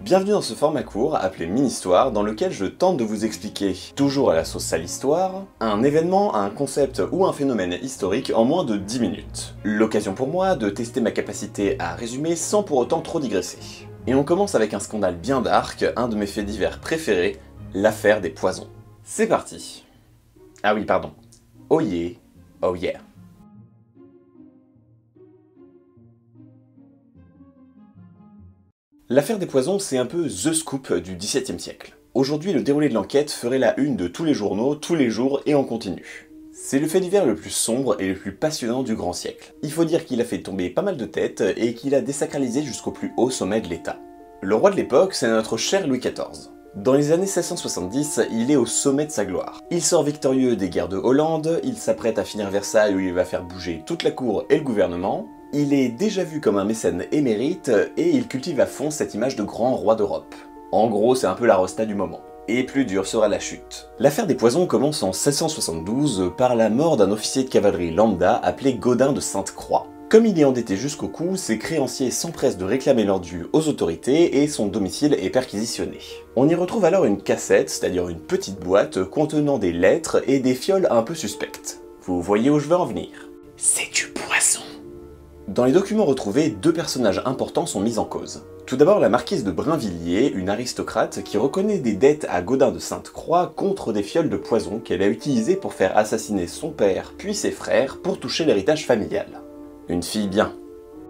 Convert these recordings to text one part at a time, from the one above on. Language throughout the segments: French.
Bienvenue dans ce format court appelé Mini-Histoire dans lequel je tente de vous expliquer, toujours à la sauce sale histoire, un événement, un concept ou un phénomène historique en moins de 10 minutes. L'occasion pour moi de tester ma capacité à résumer sans pour autant trop digresser. Et on commence avec un scandale bien dark, un de mes faits divers préférés, l'affaire des poisons. C'est parti. Ah oui, pardon. Oh yeah, oh yeah. L'affaire des poisons, c'est un peu the scoop du XVIIe siècle. Aujourd'hui, le déroulé de l'enquête ferait la une de tous les journaux, tous les jours et en continu. C'est le fait divers le plus sombre et le plus passionnant du grand siècle. Il faut dire qu'il a fait tomber pas mal de têtes et qu'il a désacralisé jusqu'au plus haut sommet de l'État. Le roi de l'époque, c'est notre cher Louis XIV. Dans les années 1670, il est au sommet de sa gloire. Il sort victorieux des guerres de Hollande, il s'apprête à finir Versailles où il va faire bouger toute la cour et le gouvernement. Il est déjà vu comme un mécène émérite et il cultive à fond cette image de grand roi d'Europe. En gros, c'est un peu la rosta du moment. Et plus dure sera la chute. L'affaire des poisons commence en 1672 par la mort d'un officier de cavalerie lambda appelé Gaudin de Sainte-Croix. Comme il est endetté jusqu'au cou, ses créanciers s'empressent de réclamer leur dû aux autorités et son domicile est perquisitionné. On y retrouve alors une cassette, c'est-à-dire une petite boîte contenant des lettres et des fioles un peu suspectes. Vous voyez où je veux en venir. C'est du poison. Dans les documents retrouvés, deux personnages importants sont mis en cause. Tout d'abord la marquise de Brinvilliers, une aristocrate qui reconnaît des dettes à Gaudin de Sainte-Croix contre des fioles de poison qu'elle a utilisées pour faire assassiner son père puis ses frères pour toucher l'héritage familial. Une fille bien.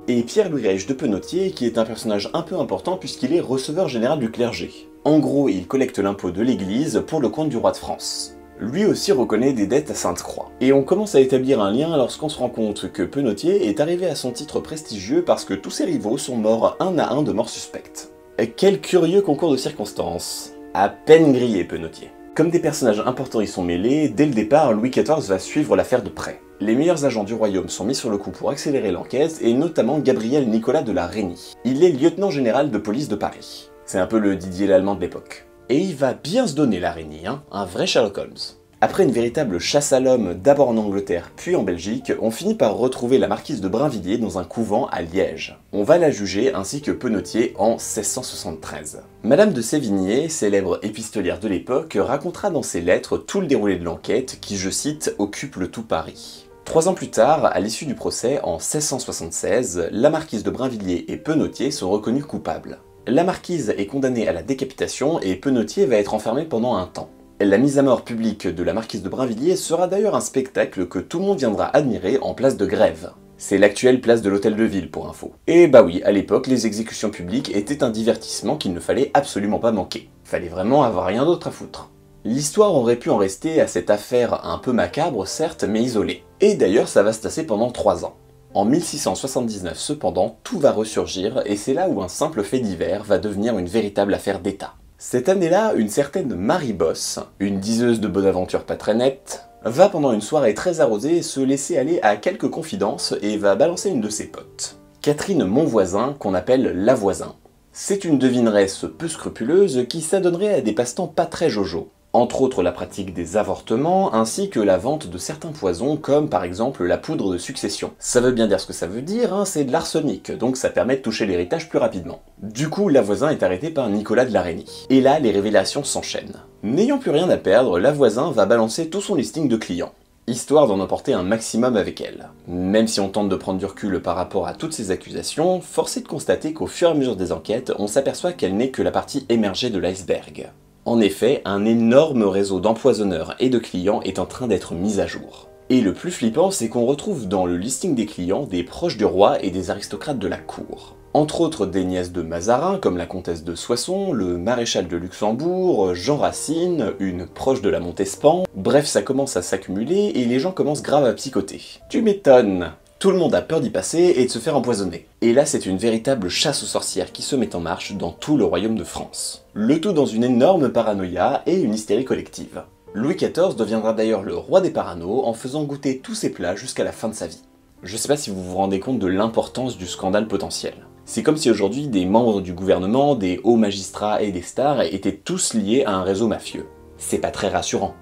Et Pierre-Louis Reich de Penautier qui est un personnage un peu important puisqu'il est receveur général du clergé. En gros, il collecte l'impôt de l'église pour le compte du roi de France. Lui aussi reconnaît des dettes à Sainte-Croix. Et on commence à établir un lien lorsqu'on se rend compte que Penautier est arrivé à son titre prestigieux parce que tous ses rivaux sont morts un à un de mort suspecte. Quel curieux concours de circonstances. À peine grillé Penautier. Comme des personnages importants y sont mêlés, dès le départ, Louis XIV va suivre l'affaire de près. Les meilleurs agents du royaume sont mis sur le coup pour accélérer l'enquête, et notamment Gabriel Nicolas de la Reynie. Il est lieutenant général de police de Paris. C'est un peu le Didier l'Allemand de l'époque. Et il va bien se donner la Reynie, hein, un vrai Sherlock Holmes. Après une véritable chasse à l'homme, d'abord en Angleterre puis en Belgique, on finit par retrouver la marquise de Brinvilliers dans un couvent à Liège. On va la juger ainsi que Penautier en 1673. Madame de Sévigné, célèbre épistolière de l'époque, racontera dans ses lettres tout le déroulé de l'enquête qui, je cite, occupe le tout Paris. 3 ans plus tard, à l'issue du procès, en 1676, la marquise de Brinvilliers et Penautier sont reconnus coupables. La marquise est condamnée à la décapitation et Penautier va être enfermé pendant un temps. La mise à mort publique de la marquise de Brinvilliers sera d'ailleurs un spectacle que tout le monde viendra admirer en place de Grève. C'est l'actuelle place de l'Hôtel de Ville pour info. Et bah oui, à l'époque, les exécutions publiques étaient un divertissement qu'il ne fallait absolument pas manquer. Fallait vraiment avoir rien d'autre à foutre. L'histoire aurait pu en rester à cette affaire un peu macabre, certes, mais isolée. Et d'ailleurs, ça va se tasser pendant 3 ans. En 1679 cependant, tout va ressurgir et c'est là où un simple fait divers va devenir une véritable affaire d'État. Cette année-là, une certaine Marie Bosse, une diseuse de bonne aventure pas très nette, va pendant une soirée très arrosée se laisser aller à quelques confidences et va balancer une de ses potes. Catherine Monvoisin, qu'on appelle la Voisin. C'est une devineresse peu scrupuleuse qui s'adonnerait à des passe-temps pas très jojo. Entre autres la pratique des avortements, ainsi que la vente de certains poisons, comme par exemple la poudre de succession. Ça veut bien dire ce que ça veut dire, hein, c'est de l'arsenic, donc ça permet de toucher l'héritage plus rapidement. Du coup, la Voisin est arrêtée par Nicolas de la Reynie. Et là, les révélations s'enchaînent. N'ayant plus rien à perdre, la Voisin va balancer tout son listing de clients, histoire d'en emporter un maximum avec elle. Même si on tente de prendre du recul par rapport à toutes ces accusations, force est de constater qu'au fur et à mesure des enquêtes, on s'aperçoit qu'elle n'est que la partie émergée de l'iceberg. En effet, un énorme réseau d'empoisonneurs et de clients est en train d'être mis à jour. Et le plus flippant, c'est qu'on retrouve dans le listing des clients des proches du roi et des aristocrates de la cour. Entre autres des nièces de Mazarin, comme la comtesse de Soissons, le maréchal de Luxembourg, Jean Racine, une proche de la Montespan. Bref, ça commence à s'accumuler et les gens commencent grave à psychoter. Tu m'étonnes! Tout le monde a peur d'y passer et de se faire empoisonner. Et là, c'est une véritable chasse aux sorcières qui se met en marche dans tout le royaume de France. Le tout dans une énorme paranoïa et une hystérie collective. Louis XIV deviendra d'ailleurs le roi des paranos en faisant goûter tous ses plats jusqu'à la fin de sa vie. Je sais pas si vous vous rendez compte de l'importance du scandale potentiel. C'est comme si aujourd'hui des membres du gouvernement, des hauts magistrats et des stars étaient tous liés à un réseau mafieux. C'est pas très rassurant.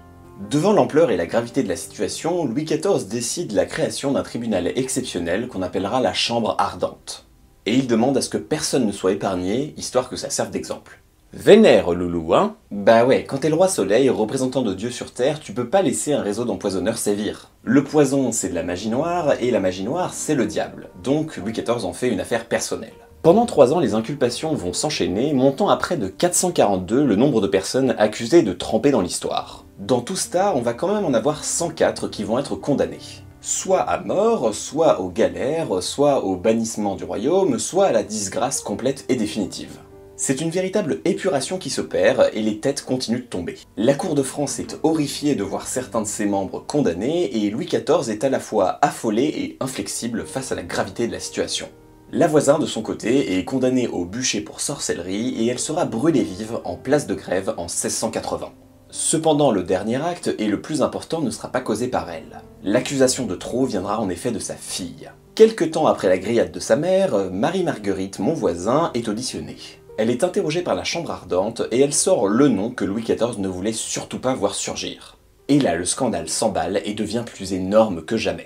Devant l'ampleur et la gravité de la situation, Louis XIV décide la création d'un tribunal exceptionnel qu'on appellera la Chambre Ardente. Et il demande à ce que personne ne soit épargné, histoire que ça serve d'exemple. Vénère, loulou, hein? Bah ouais, quand t'es le roi soleil, représentant de Dieu sur Terre, tu peux pas laisser un réseau d'empoisonneurs sévir. Le poison, c'est de la magie noire, et la magie noire, c'est le diable. Donc Louis XIV en fait une affaire personnelle. Pendant 3 ans, les inculpations vont s'enchaîner, montant à près de 442 le nombre de personnes accusées de tremper dans l'histoire. Dans tout ça, on va quand même en avoir 104 qui vont être condamnés. Soit à mort, soit aux galères, soit au bannissement du royaume, soit à la disgrâce complète et définitive. C'est une véritable épuration qui s'opère et les têtes continuent de tomber. La cour de France est horrifiée de voir certains de ses membres condamnés et Louis XIV est à la fois affolé et inflexible face à la gravité de la situation. La voisine de son côté est condamnée au bûcher pour sorcellerie et elle sera brûlée vive en place de Grève en 1680. Cependant, le dernier acte et le plus important ne sera pas causé par elle. L'accusation de trop viendra en effet de sa fille. Quelque temps après la grillade de sa mère, Marie-Marguerite Monvoisin est auditionnée. Elle est interrogée par la Chambre ardente et elle sort le nom que Louis XIV ne voulait surtout pas voir surgir. Et là, le scandale s'emballe et devient plus énorme que jamais.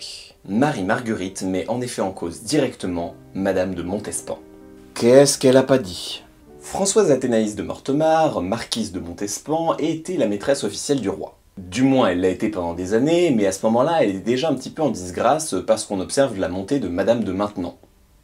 Marie-Marguerite met en effet en cause directement Madame de Montespan. Qu'est-ce qu'elle a pas dit? Françoise Athénaïs de Mortemart, marquise de Montespan, était la maîtresse officielle du roi. Du moins, elle l'a été pendant des années, mais à ce moment-là, elle est déjà un petit peu en disgrâce parce qu'on observe la montée de Madame de Maintenon.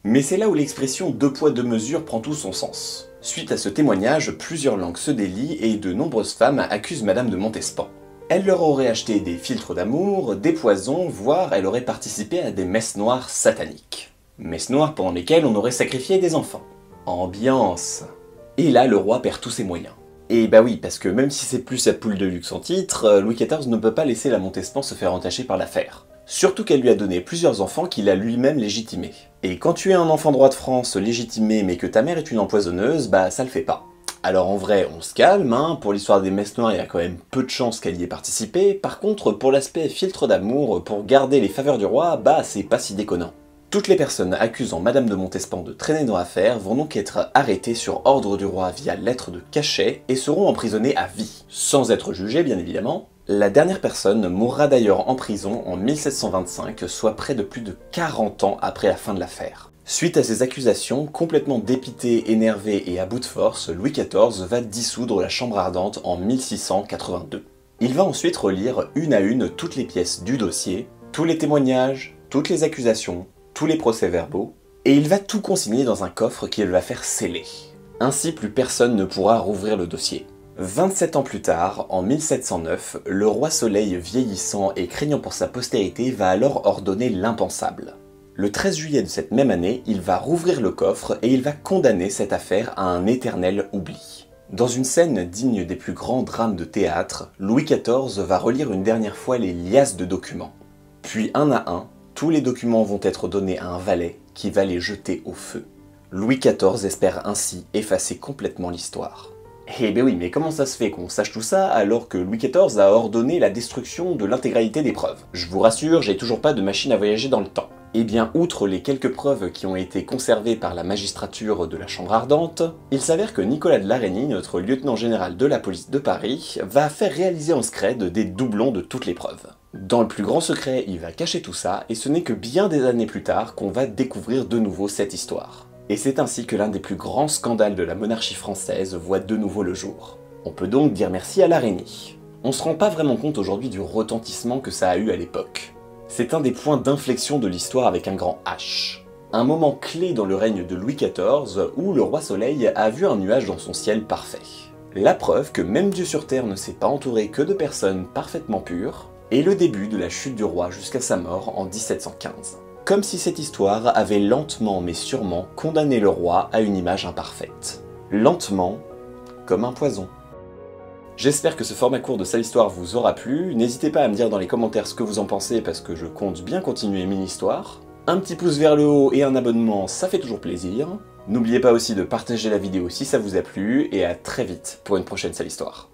Mais c'est là où l'expression 2 poids 2 mesures prend tout son sens. Suite à ce témoignage, plusieurs langues se délient et de nombreuses femmes accusent Madame de Montespan. Elle leur aurait acheté des filtres d'amour, des poisons, voire elle aurait participé à des messes noires sataniques. Messes noires pendant lesquelles on aurait sacrifié des enfants. Ambiance. Et là, le roi perd tous ses moyens. Et bah oui, parce que même si c'est plus sa poule de luxe en titre, Louis XIV ne peut pas laisser la Montespan se faire entacher par l'affaire. Surtout qu'elle lui a donné plusieurs enfants qu'il a lui-même légitimés. Et quand tu es un enfant de roi de France légitimé mais que ta mère est une empoisonneuse, bah ça le fait pas. Alors en vrai, on se calme, hein, pour l'histoire des messes noires, il y a quand même peu de chances qu'elle y ait participé. Par contre, pour l'aspect filtre d'amour, pour garder les faveurs du roi, bah c'est pas si déconnant. Toutes les personnes accusant Madame de Montespan de traîner dans l'affaire vont donc être arrêtées sur ordre du roi via lettre de cachet et seront emprisonnées à vie, sans être jugées bien évidemment. La dernière personne mourra d'ailleurs en prison en 1725, soit près de plus de 40 ans après la fin de l'affaire. Suite à ces accusations, complètement dépité, énervé et à bout de force, Louis XIV va dissoudre la Chambre ardente en 1682. Il va ensuite relire une à une toutes les pièces du dossier, tous les témoignages, toutes les accusations, tous les procès-verbaux, et il va tout consigner dans un coffre qu'il va faire sceller. Ainsi, plus personne ne pourra rouvrir le dossier. 27 ans plus tard, en 1709, le roi Soleil vieillissant et craignant pour sa postérité va alors ordonner l'impensable. Le 13 juillet de cette même année, il va rouvrir le coffre et il va condamner cette affaire à un éternel oubli. Dans une scène digne des plus grands drames de théâtre, Louis XIV va relire une dernière fois les liasses de documents. Puis un à un, tous les documents vont être donnés à un valet qui va les jeter au feu. Louis XIV espère ainsi effacer complètement l'histoire. Eh ben oui, mais comment ça se fait qu'on sache tout ça alors que Louis XIV a ordonné la destruction de l'intégralité des preuves? Je vous rassure, j'ai toujours pas de machine à voyager dans le temps. Eh bien, outre les quelques preuves qui ont été conservées par la magistrature de la Chambre ardente, il s'avère que Nicolas de Laregnie, notre lieutenant général de la police de Paris, va faire réaliser en scred des doublons de toutes les preuves. Dans le plus grand secret, il va cacher tout ça, et ce n'est que bien des années plus tard qu'on va découvrir de nouveau cette histoire. Et c'est ainsi que l'un des plus grands scandales de la monarchie française voit de nouveau le jour. On peut donc dire merci à Laregnie. On se rend pas vraiment compte aujourd'hui du retentissement que ça a eu à l'époque. C'est un des points d'inflexion de l'histoire avec un grand H. Un moment clé dans le règne de Louis XIV où le roi Soleil a vu un nuage dans son ciel parfait. La preuve que même Dieu sur terre ne s'est pas entouré que de personnes parfaitement pures, et le début de la chute du roi jusqu'à sa mort en 1715. Comme si cette histoire avait lentement mais sûrement condamné le roi à une image imparfaite. Lentement, comme un poison. J'espère que ce format court de Sale Histoire vous aura plu, n'hésitez pas à me dire dans les commentaires ce que vous en pensez parce que je compte bien continuer mini-histoire. Un petit pouce vers le haut et un abonnement, ça fait toujours plaisir. N'oubliez pas aussi de partager la vidéo si ça vous a plu, et à très vite pour une prochaine Sale Histoire.